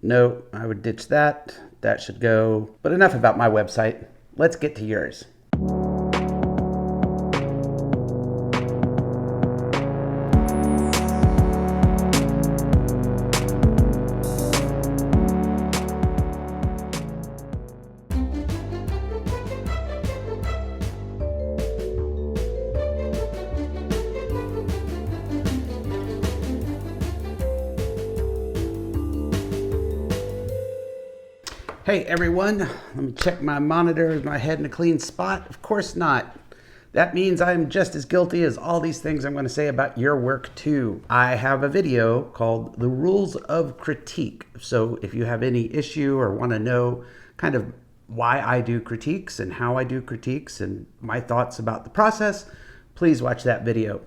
No, I would ditch that. That should go. But enough about my website. Let's get to yours. Hey everyone, let me check my monitor. Is my head in a clean spot? Of course not. That means I'm just as guilty as all these things I'm going to say about your work too. I have a video called The Rules of Critique. So if you have any issue or want to know kind of why I do critiques and how I do critiques and my thoughts about the process, please watch that video.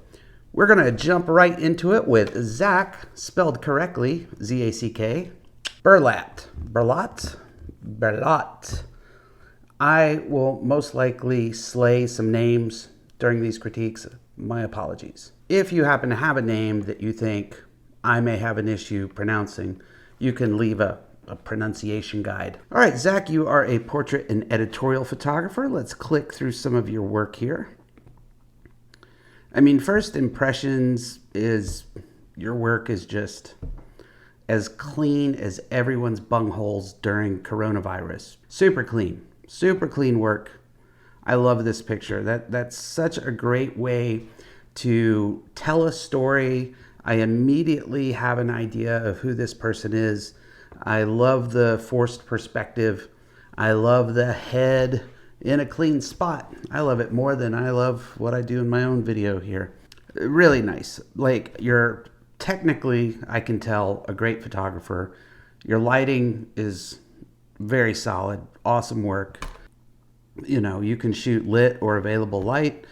We're going to jump right into it with Zack, spelled correctly, Z-A-C-K, Berlet. Berlet. I will most likely slay some names during these critiques. My apologies. If you happen to have a name that you think I may have an issue pronouncing, you can leave a pronunciation guide. All right, Zack, you are a portrait and editorial photographer. Let's click through some of your work here. I mean, first impressions is your work is just as clean as everyone's bungholes during coronavirus. Super clean work. I love this picture. That's such a great way to tell a story. I immediately have an idea of who this person is. I love the forced perspective. I love the head in a clean spot. I love it more than I love what I do in my own video here. Really nice. Like, you're technically, I can tell, a great photographer. Your lighting is very solid, awesome work. You know, you can shoot lit or available light.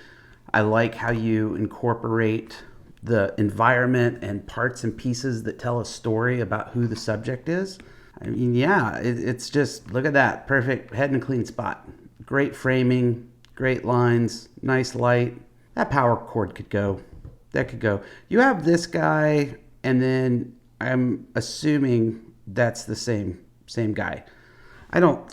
I like how you incorporate the environment and parts and pieces that tell a story about who the subject is. I mean, yeah, it's just, look at that, perfect head in a clean spot. Great framing, great lines, nice light. That power cord could go. That could go. You have this guy, and then I'm assuming that's the same guy. I don't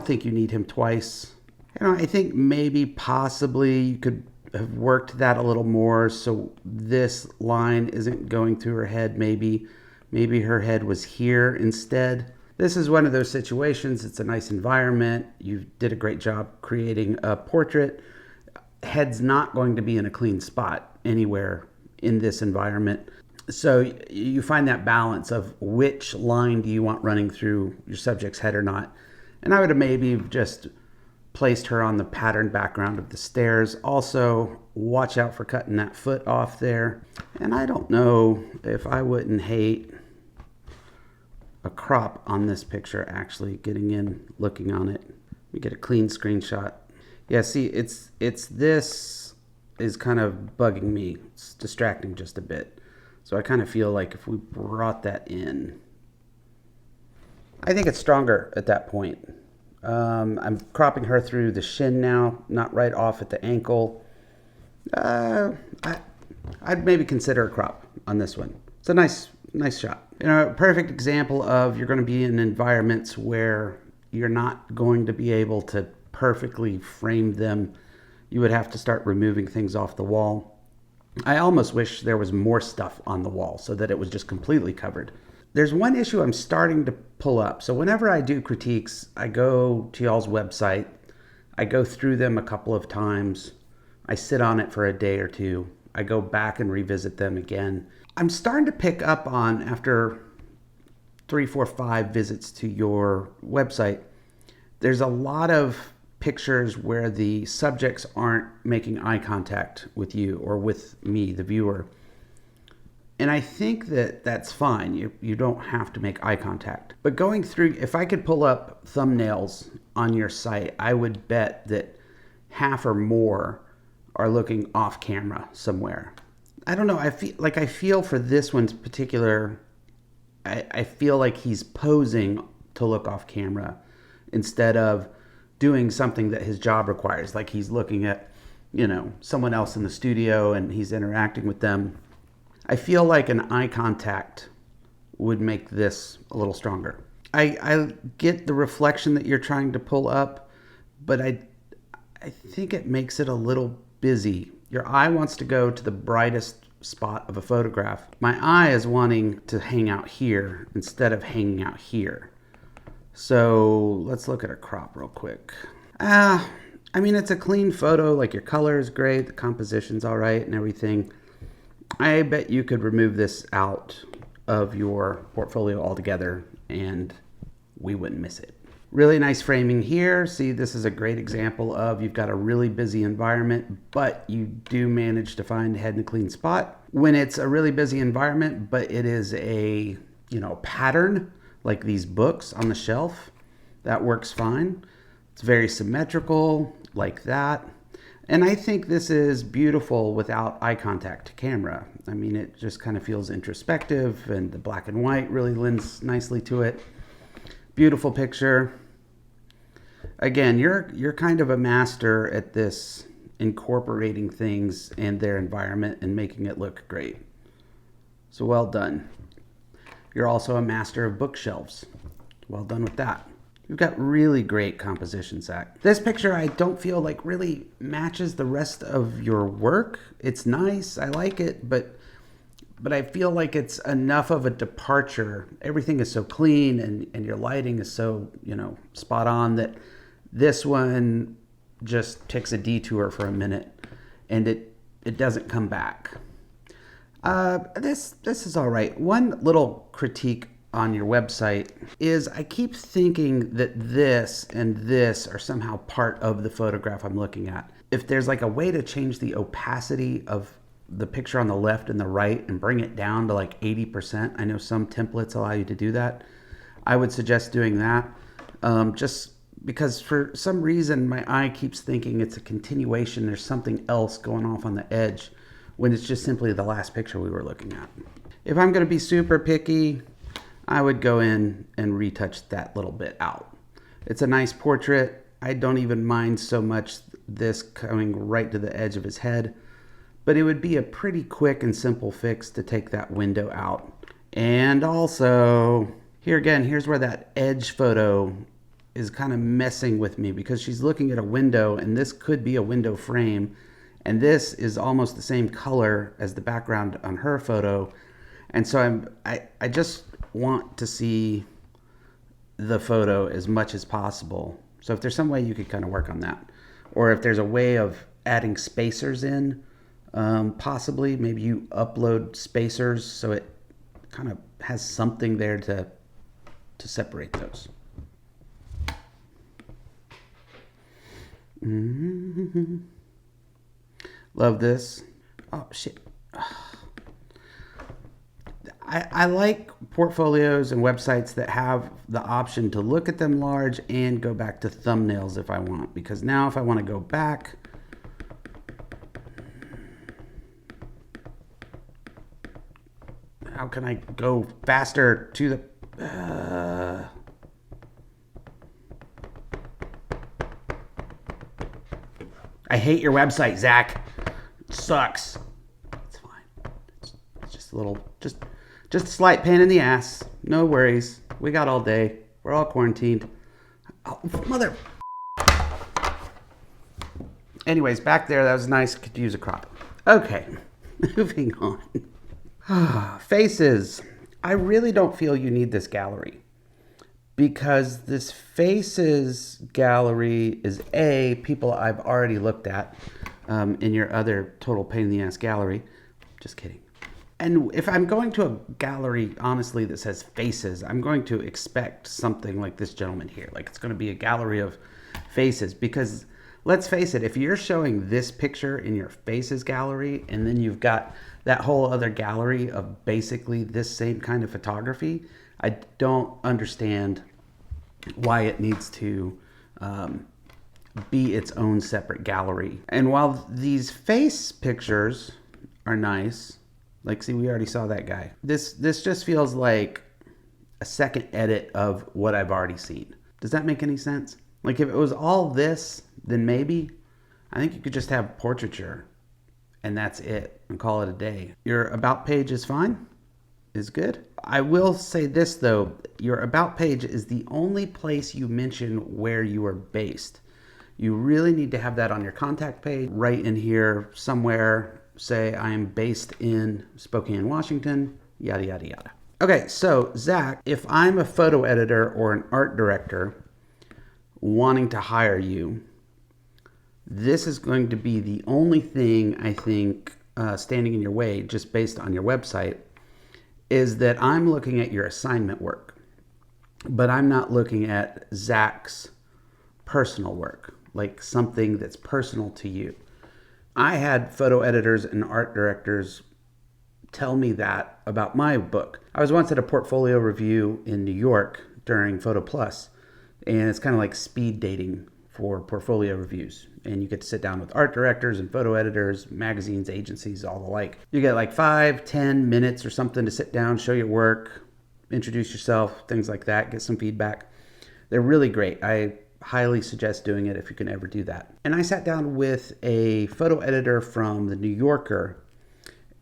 think you need him twice. You know, I think maybe possibly you could have worked that a little more so this line isn't going through her head. Maybe her head was here instead. This is one of those situations. It's a nice environment. You did a great job creating a portrait. Head's not going to be in a clean spot anywhere in this environment. So you find that balance of which line do you want running through your subject's head or not. And I would have maybe just placed her on the patterned background of the stairs. Also, watch out for cutting that foot off there. And I don't know if I wouldn't hate a crop on this picture, actually getting in, looking on it. We get a clean screenshot. Yeah, see, it's this is kind of bugging me. It's distracting just a bit. So I kind of feel like if we brought that in, I think it's stronger at that point. I'm cropping her through the shin now, not right off at the ankle. I'd maybe consider a crop on this one. It's a nice shot. You know, a perfect example of you're going to be in environments where you're not going to be able to perfectly frame them. You would have to start removing things off the wall. I almost wish there was more stuff on the wall so that it was just completely covered. There's one issue I'm starting to pull up. So whenever I do critiques, I go to y'all's website. I go through them a couple of times. I sit on it for a day or two. I go back and revisit them again. I'm starting to pick up on, after 3, 4, 5 visits to your website, there's a lot of pictures where the subjects aren't making eye contact with you or with me, the viewer. And I think that that's fine. You don't have to make eye contact. But going through, if I could pull up thumbnails on your site, I would bet that half or more are looking off camera somewhere. I don't know. I feel for this one's particular, I feel like he's posing to look off camera instead of doing something that his job requires. Like he's looking at, someone else in the studio and he's interacting with them. I feel like an eye contact would make this a little stronger. I get the reflection that you're trying to pull up, but I think it makes it a little busy. Your eye wants to go to the brightest spot of a photograph. My eye is wanting to hang out here instead of hanging out here. So let's look at a crop real quick. I mean, it's a clean photo, like your color is great, the composition's all right and everything. I bet you could remove this out of your portfolio altogether and we wouldn't miss it. Really nice framing here. See, this is a great example of you've got a really busy environment, but you do manage to find head in a clean spot. When it's a really busy environment, but it is a, pattern, like these books on the shelf, that works fine. It's very symmetrical, like that. And I think this is beautiful without eye contact to camera. I mean, it just kind of feels introspective, and the black and white really lends nicely to it. Beautiful picture. Again, you're kind of a master at this, incorporating things and their environment and making it look great. So well done. You're also a master of bookshelves. Well done with that. You've got really great composition, Zack. This picture I don't feel like really matches the rest of your work. It's nice, I like it, but I feel like it's enough of a departure. Everything is so clean and your lighting is so, spot on that this one just takes a detour for a minute and it doesn't come back. This is all right. One little critique on your website is I keep thinking that this and this are somehow part of the photograph I'm looking at. If there's like a way to change the opacity of the picture on the left and the right and bring it down to like 80%, I know some templates allow you to do that. I would suggest doing that, just because for some reason my eye keeps thinking it's a continuation. There's something else going off on the edge when it's just simply the last picture we were looking at. If I'm going to be super picky, I would go in and retouch that little bit out. It's a nice portrait. I don't even mind so much this coming right to the edge of his head, but it would be a pretty quick and simple fix to take that window out. And also, here again, here's where that edge photo is kind of messing with me, because she's looking at a window and this could be a window frame, and this is almost the same color as the background on her photo. And so I just want to see the photo as much as possible. So if there's some way you could kind of work on that, or if there's a way of adding spacers in, possibly maybe you upload spacers so it kind of has something there to separate those. Mm-hmm. Love this. Oh shit. I like portfolios and websites that have the option to look at them large and go back to thumbnails if I want, because now if I want to go back, how can I go faster to the... I hate your website, Zack. It sucks. It's fine. It's just a little, just a slight pain in the ass. No worries. We got all day. We're all quarantined. Oh, mother. Anyways, back there, that was nice. Could use a crop. Okay, moving on. Faces. I really don't feel you need this gallery, because this faces gallery is people I've already looked at in your other total pain in the ass gallery. Just kidding. And if I'm going to a gallery, honestly, that says faces, I'm going to expect something like this gentleman here. Like, it's going to be a gallery of faces, because let's face it, if you're showing this picture in your faces gallery and then you've got that whole other gallery of basically this same kind of photography, I don't understand why it needs to be its own separate gallery. And while these face pictures are nice, like, see, we already saw that guy. This just feels like a second edit of what I've already seen. Does that make any sense? Like, if it was all this, then maybe. I think you could just have portraiture and that's it and call it a day. Your about page is fine. Is good. I will say this though, your About page is the only place you mention where you are based. You really need to have that on your contact page, right in here somewhere. Say I'm based in Spokane, Washington, yada, yada, yada. Okay, so Zack, if I'm a photo editor or an art director wanting to hire you, this is going to be the only thing I think standing in your way, just based on your website, is that I'm looking at your assignment work, but I'm not looking at Zack's personal work, like something that's personal to you. I had photo editors and art directors tell me that about my book. I was once at a portfolio review in New York during Photo Plus, and it's kind of like speed dating for portfolio reviews. And you get to sit down with art directors and photo editors, magazines, agencies, all the like. You get like 5-10 minutes or something to sit down, show your work, introduce yourself, things like that, get some feedback. They're really great. I highly suggest doing it if you can ever do that. And I sat down with a photo editor from the New Yorker,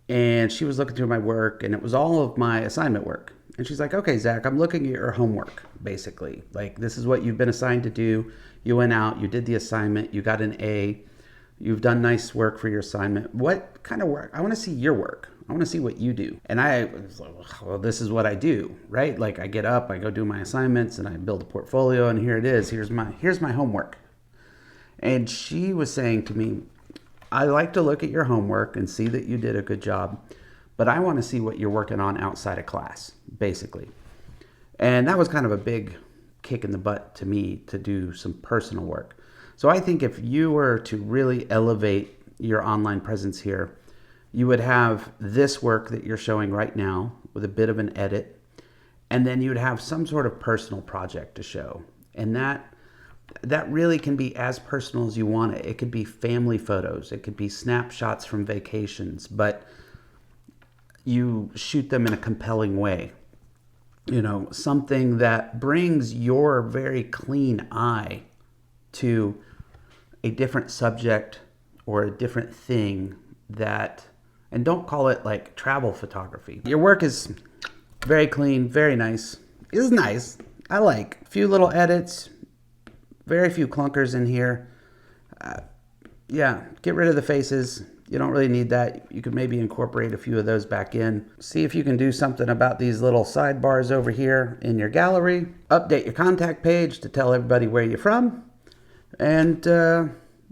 and she was looking through my work, and it was all of my assignment work. And she's like, okay, Zack, I'm looking at your homework, basically. Like, this is what you've been assigned to do. You went out, you did the assignment, you got an A, you've done nice work for your assignment. What kind of work? I want to see your work. I want to see what you do. And I was like, well, this is what I do, right? Like, I get up, I go do my assignments, and I build a portfolio, and here it is. Here's my homework. And she was saying to me, I like to look at your homework and see that you did a good job, but I want to see what you're working on outside of class, basically. And that was kind of a big kick in the butt to me to do some personal work. So I think if you were to really elevate your online presence here, you would have this work that you're showing right now with a bit of an edit, and then you'd have some sort of personal project to show. And that really can be as personal as you want it. It could be family photos. It could be snapshots from vacations, but you shoot them in a compelling way. You know, something that brings your very clean eye to a different subject or a different thing that, and don't call it like travel photography. Your work is very clean, very nice. It is nice. I like a few little edits, very few clunkers in here. Yeah, get rid of the faces. You don't really need that. You could maybe incorporate a few of those back in. See if you can do something about these little sidebars over here in your gallery. Update your contact page to tell everybody where you're from. And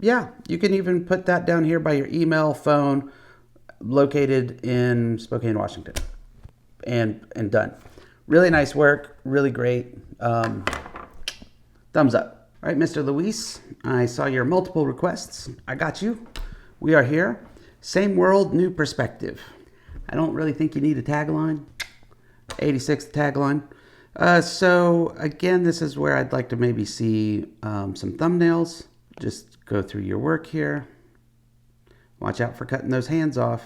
yeah, you can even put that down here by your email, phone, located in Spokane, Washington. And done. Really nice work. Really great. Thumbs up. All right, Mr. Luis, I saw your multiple requests. I got you. We are here. Same world, new perspective. I don't really think you need a tagline. 86th tagline. So again, this is where I'd like to maybe see some thumbnails. Just go through your work here. Watch out for cutting those hands off.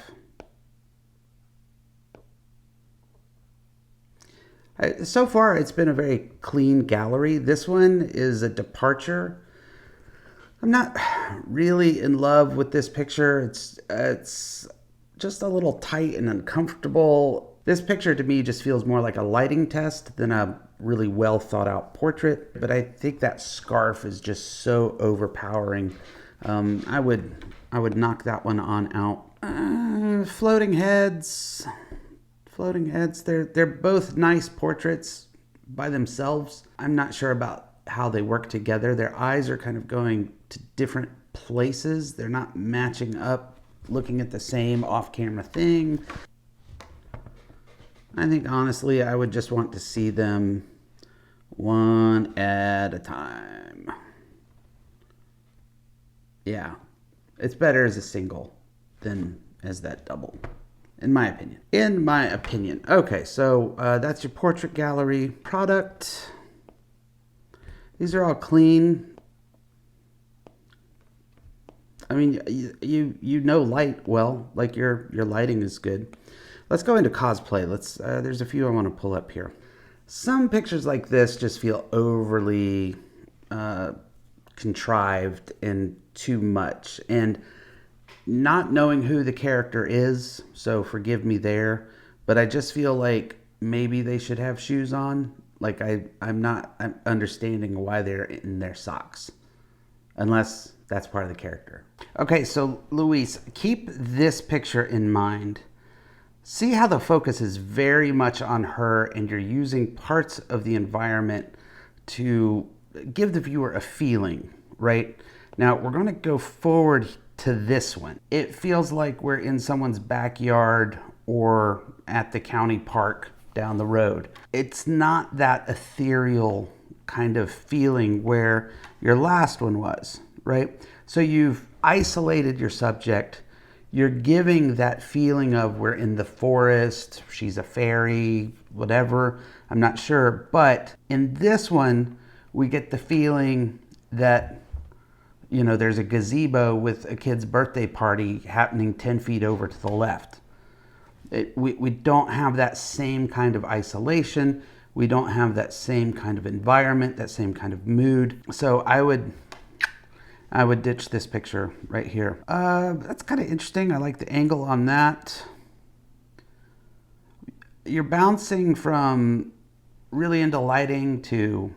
So far, it's been a very clean gallery. This one is a departure. I'm not really in love with this picture. It's just a little tight and uncomfortable. This picture to me just feels more like a lighting test than a really well thought out portrait. But I think that scarf is just so overpowering. I would knock that one on out. Floating heads. They're both nice portraits by themselves. I'm not sure about how they work together. Their eyes are kind of going to different places. They're not matching up, looking at the same off-camera thing. I think honestly, I would just want to see them one at a time. Yeah, it's better as a single than as that double. In my opinion. Okay, so that's your portrait gallery product. These are all clean. I mean, you know light well, like your lighting is good. Let's go into cosplay. There's a few I want to pull up here. Some pictures like this just feel overly contrived and too much. And not knowing who the character is, so forgive me there, but I just feel like maybe they should have shoes on. Like I'm understanding why they're in their socks, unless that's part of the character. Okay, so Luis, keep this picture in mind. See how the focus is very much on her, and you're using parts of the environment to give the viewer a feeling, right? Now we're going to go forward to this one. It feels like we're in someone's backyard or at the county park down the road. It's not that ethereal kind of feeling where your last one was, right? So you've isolated your subject. You're giving that feeling of we're in the forest, she's a fairy, whatever, I'm not sure. But in this one, we get the feeling that, you know, there's a gazebo with a kid's birthday party happening 10 feet over to the left. We don't have that same kind of isolation. We don't have that same kind of environment, that same kind of mood. So I would ditch this picture right here. That's kind of interesting. I like the angle on that. You're bouncing from really into lighting to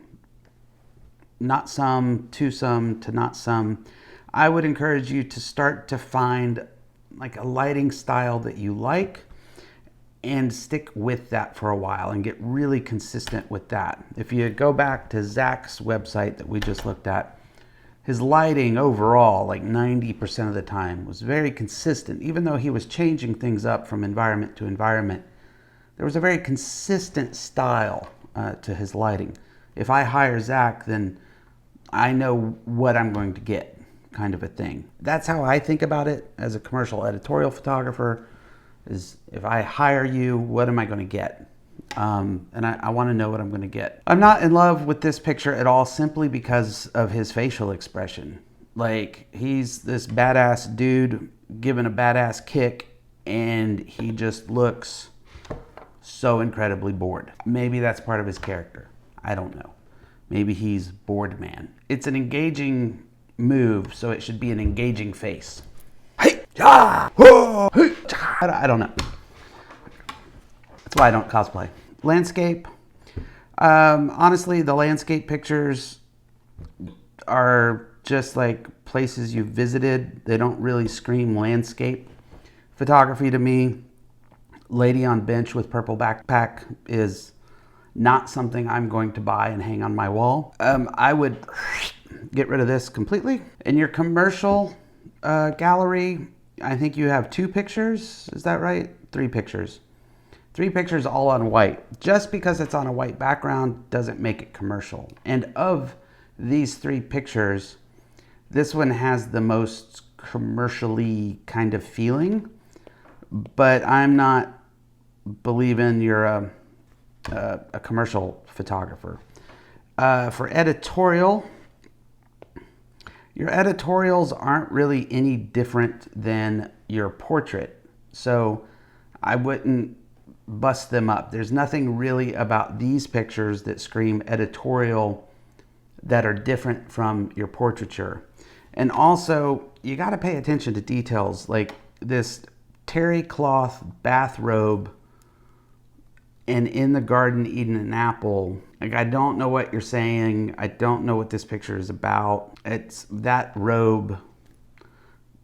not some, to some, to not some. I would encourage you to start to find like a lighting style that you like and stick with that for a while and get really consistent with that. If you go back to Zack's website that we just looked at, his lighting overall, like 90% of the time, was very consistent. Even though he was changing things up from environment to environment, there was a very consistent style to his lighting. If I hire Zack, then I know what I'm going to get, kind of a thing. That's how I think about it as a commercial editorial photographer, is if I hire you, what am I going to get? And I want to know what I'm going to get. I'm not in love with this picture at all simply because of his facial expression. Like, he's this badass dude giving a badass kick, and he just looks so incredibly bored. Maybe that's part of his character. I don't know. Maybe he's bored man. It's an engaging move, so it should be an engaging face. Hey, ah, whoa, hey, I don't know. That's why I don't cosplay. Landscape. Honestly, the landscape pictures are just like places you've visited. They don't really scream landscape photography to me. Lady on bench with purple backpack is not something I'm going to buy and hang on my wall. I would get rid of this completely. In your commercial gallery, I think you have 2 pictures. Is that right? 3 pictures. 3 pictures all on white. Just because it's on a white background doesn't make it commercial. And of these 3 pictures, this one has the most commercially kind of feeling, but I'm not believing you're a commercial photographer. For editorial, your editorials aren't really any different than your portrait, so I wouldn't bust them up. There's nothing really about these pictures that scream editorial that are different from your portraiture. And also, you got to pay attention to details like this terry cloth bathrobe and in the garden eating an apple. Like, I don't know what you're saying. I don't know what this picture is about. It's that robe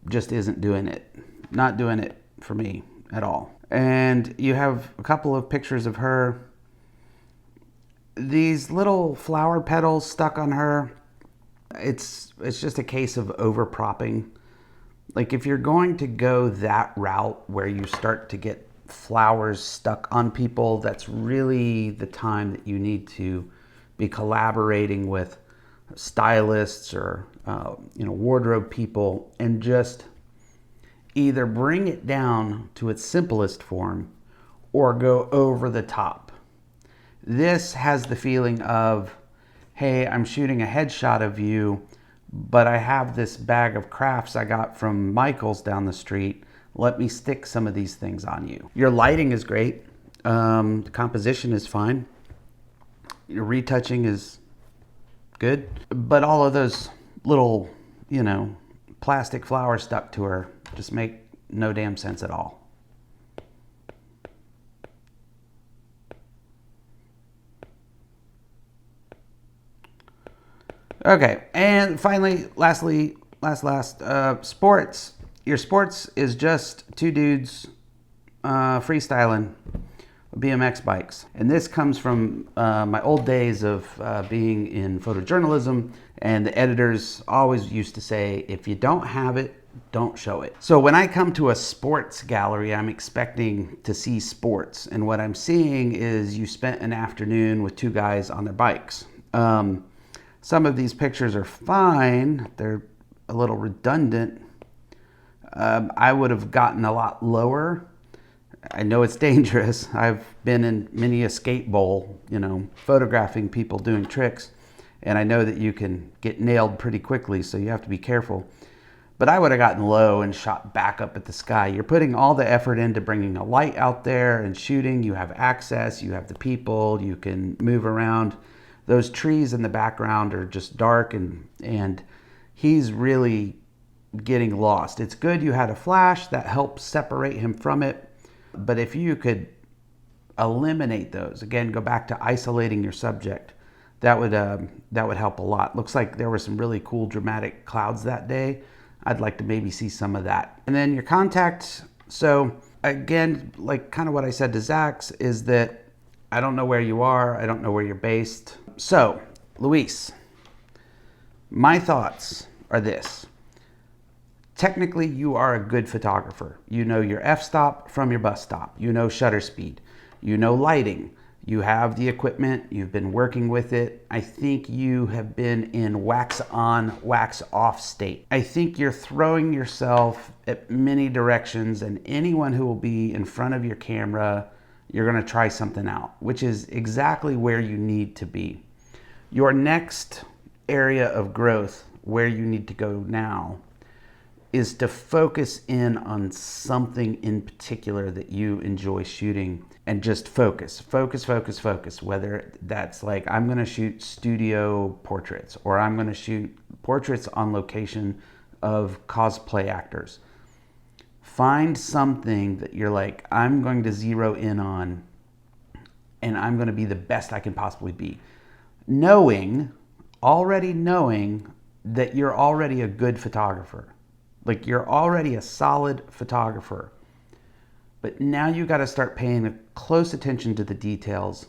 just isn't doing it. Not doing it for me at all. And you have a couple of pictures of her. These little flower petals stuck on her. It's just a case of overpropping. Like, if you're going to go that route where you start to get flowers stuck on people, that's really the time that you need to be collaborating with stylists or wardrobe people and just either bring it down to its simplest form or go over the top. This has the feeling of, hey, I'm shooting a headshot of you, but I have this bag of crafts I got from Michael's down the street. Let me stick some of these things on you. Your lighting is great. The composition is fine. Your retouching is good. But all of those little, plastic flowers stuck to her just make no damn sense at all. Okay, and finally, lastly, sports. Your sports is just two dudes freestyling BMX bikes. And this comes from my old days of being in photojournalism, and the editors always used to say, if you don't have it, don't show it. So when I come to a sports gallery, I'm expecting to see sports. And what I'm seeing is you spent an afternoon with two guys on their bikes. Some of these pictures are fine. They're a little redundant. I would have gotten a lot lower. I know it's dangerous. I've been in many a skate bowl, photographing people doing tricks. And I know that you can get nailed pretty quickly, so you have to be careful. But I would have gotten low and shot back up at the sky. You're putting all the effort into bringing a light out there and shooting. You have access, you have the people, you can move around. Those trees in the background are just dark, and he's really getting lost. It's good you had a flash that helps separate him from it. But if you could eliminate those, again, go back to isolating your subject, that would help a lot. Looks like there were some really cool dramatic clouds that day. I'd like to maybe see some of that. And then your contact. So again, like kind of what I said to Zach's, is that I don't know where you are. I don't know where you're based. So Luis, my thoughts are this. Technically, you are a good photographer. You know your f-stop from your bus stop. You know shutter speed. You know lighting. You have the equipment. You've been working with it. I think you have been in wax on, wax off state. I think you're throwing yourself at many directions, and anyone who will be in front of your camera, you're going to try something out, which is exactly where you need to be. Your next area of growth, where you need to go now, is to focus in on something in particular that you enjoy shooting, and just focus. Whether that's like, I'm gonna shoot studio portraits, or I'm gonna shoot portraits on location of cosplay actors. Find something that you're like, I'm going to zero in on, and I'm gonna be the best I can possibly be. Already knowing that you're already a good photographer. Like, you're already a solid photographer, but now you got to start paying close attention to the details.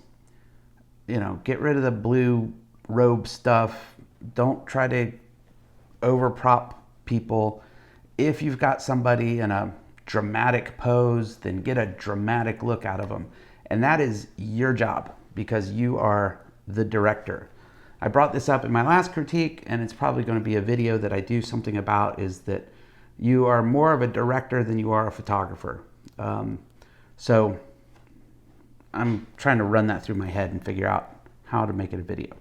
Get rid of the blue robe stuff. Don't try to overprop people. If you've got somebody in a dramatic pose, then get a dramatic look out of them. And that is your job, because you are the director. I brought this up in my last critique, and it's probably going to be a video that I do something about, is that you are more of a director than you are a photographer. So I'm trying to run that through my head and figure out how to make it a video.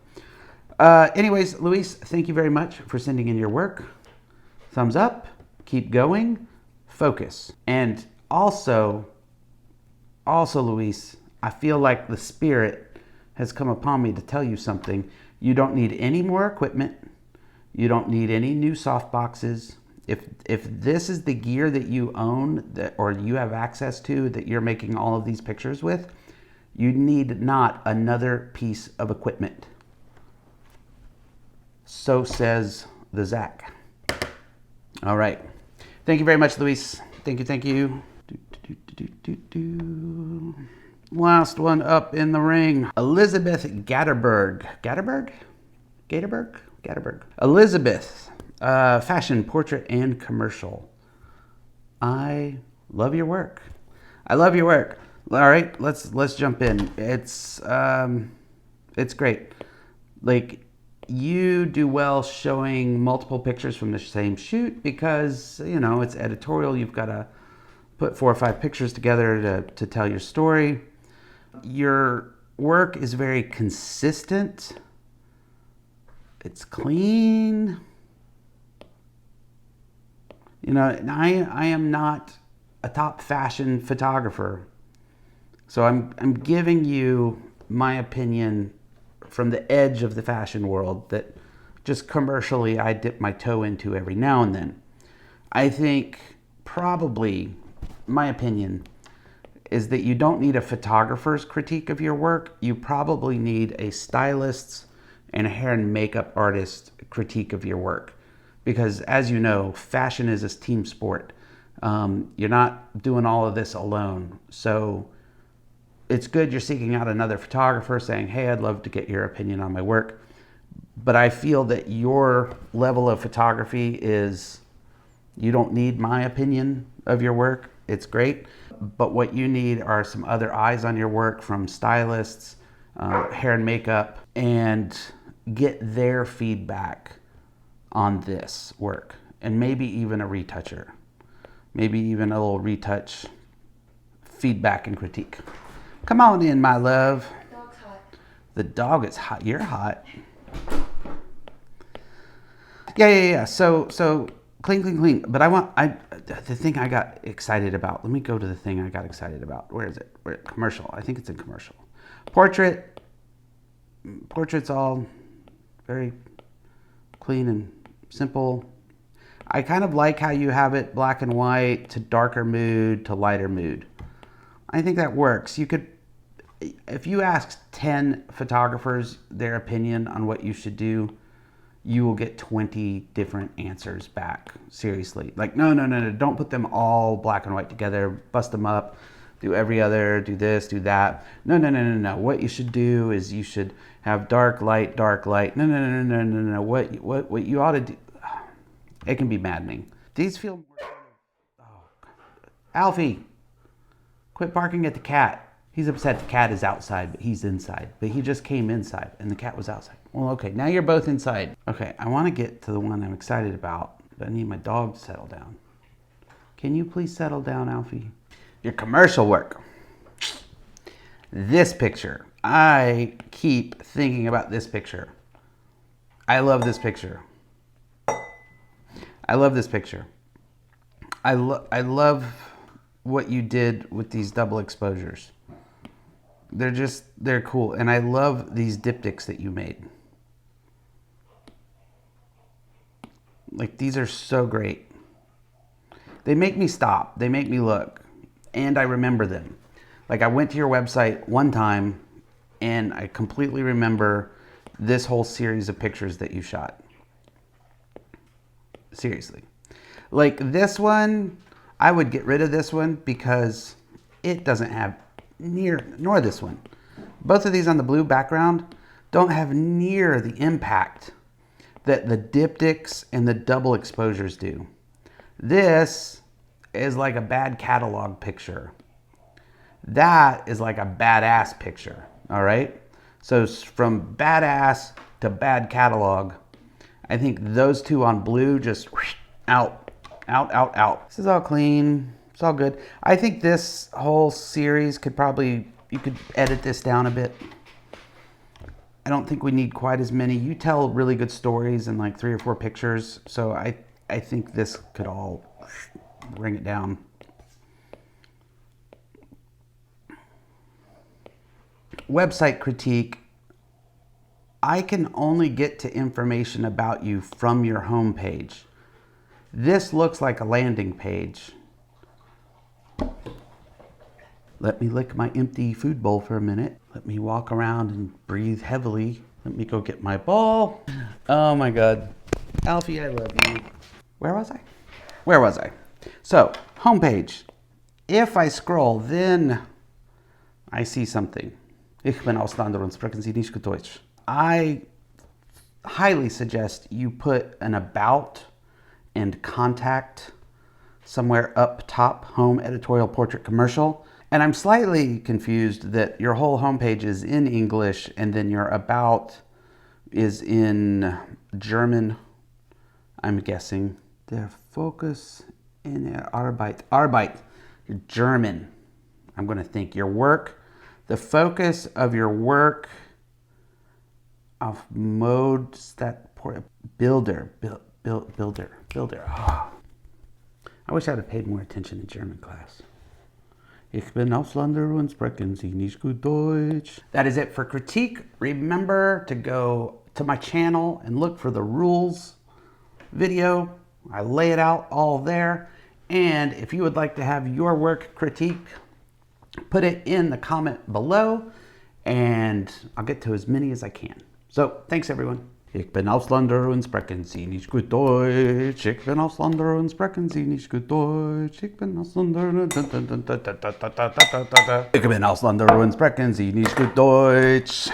Anyways, Luis, thank you very much for sending in your work. Thumbs up, keep going, focus. And also, Luis, I feel like the spirit has come upon me to tell you something. You don't need any more equipment. You don't need any new soft boxes. If this is the gear that you own, or you have access to, that you're making all of these pictures with, you need not another piece of equipment. So says the Zack. All right. Thank you very much, Luis. Thank you. Last one up in the ring. Elizabeth Gaetaburg. Gaetaburg. Elizabeth. Fashion, portrait, and commercial. I love your work. All right, let's jump in. It's great. Like, you do well showing multiple pictures from the same shoot, because it's editorial. You've got to put 4 or 5 pictures together to tell your story. Your work is very consistent. It's clean. I am not a top fashion photographer, so I'm giving you my opinion from the edge of the fashion world that just commercially I dip my toe into every now and then. I think probably my opinion is that you don't need a photographer's critique of your work. You probably need a stylist's and a hair and makeup artist critique of your work. Because as you know, fashion is a team sport. You're not doing all of this alone. So it's good you're seeking out another photographer saying, hey, I'd love to get your opinion on my work. But I feel that your level of photography is, you don't need my opinion of your work. It's great. But what you need are some other eyes on your work from stylists, hair and makeup, and get their feedback on this work. And maybe even a retoucher. Maybe even a little retouch feedback and critique. Come on in, my love. The dog's hot. The dog is hot. You're hot. Yeah. So clean. But the thing I got excited about. Let me go to the thing I got excited about. Where is it? Commercial. I think it's in commercial. Portrait's all very clean and simple. I kind of like how you have it black and white to darker mood to lighter mood. I think that works. You could, if you ask 10 photographers their opinion on what you should do, you will get 20 different answers back. Seriously. Like, no. Don't put them all black and white together. Bust them up. Do every other, do this, do that. No. What you should do is you should have dark, light. No. What you ought to do, it can be maddening. These feel more, Alfie, quit barking at the cat. He's upset the cat is outside, but he's inside. But he just came inside and the cat was outside. Well, okay, now you're both inside. Okay, I want to get to the one I'm excited about, but I need my dog to settle down. Can you please settle down, Alfie? Your commercial work. This picture. I keep thinking about this picture. I love this picture. I love what you did with these double exposures. They're cool. And I love these diptychs that you made. Like, these are so great. They make me stop. They make me look. And I remember them. Like, I went to your website one time and I completely remember this whole series of pictures that you shot. Seriously. Like this one, I would get rid of this one because it doesn't have nor this one. Both of these on the blue background don't have near the impact that the diptychs and the double exposures do. This is like a bad catalog picture. That is like a badass picture, all right? So from badass to bad catalog, I think those two on blue just out. This is all clean. It's all good. I think this whole series could probably, you could edit this down a bit. I don't think we need quite as many. You tell really good stories in like 3 or 4 pictures. So I think this could all bring it down. Website critique. I can only get to information about you from your homepage. This looks like a landing page. Let me lick my empty food bowl for a minute. Let me walk around and breathe heavily. Let me go get my ball. Oh my God. Alfie, I love you. Where was I? So, homepage. If I scroll, then I see something. Ich bin Ausländer und sprechen Sie nicht gut Deutsch. I highly suggest you put an about and contact somewhere up top, home, editorial, portrait, commercial. And I'm slightly confused that your whole homepage is in English and then your about is in German, I'm guessing. Der Fokus in der Arbeit, your German. I'm going to think your work, the focus of your work of modes that builder. Oh. I wish I'd have paid more attention in German class. Ich bin Ausländer und sprechen Sie nicht gut Deutsch. That is it for critique. Remember to go to my channel and look for the rules video. I lay it out all there. And if you would like to have your work critiqued, put it in the comment below and I'll get to as many as I can. So, thanks everyone. Ich bin Ausländer und sprechen Sie nicht gut Deutsch. Ich bin Ausländer und sprechen Sie nicht gut Deutsch. Ich bin Ausländer. Ich bin Ausländer und sprechen Sie nicht gut Deutsch.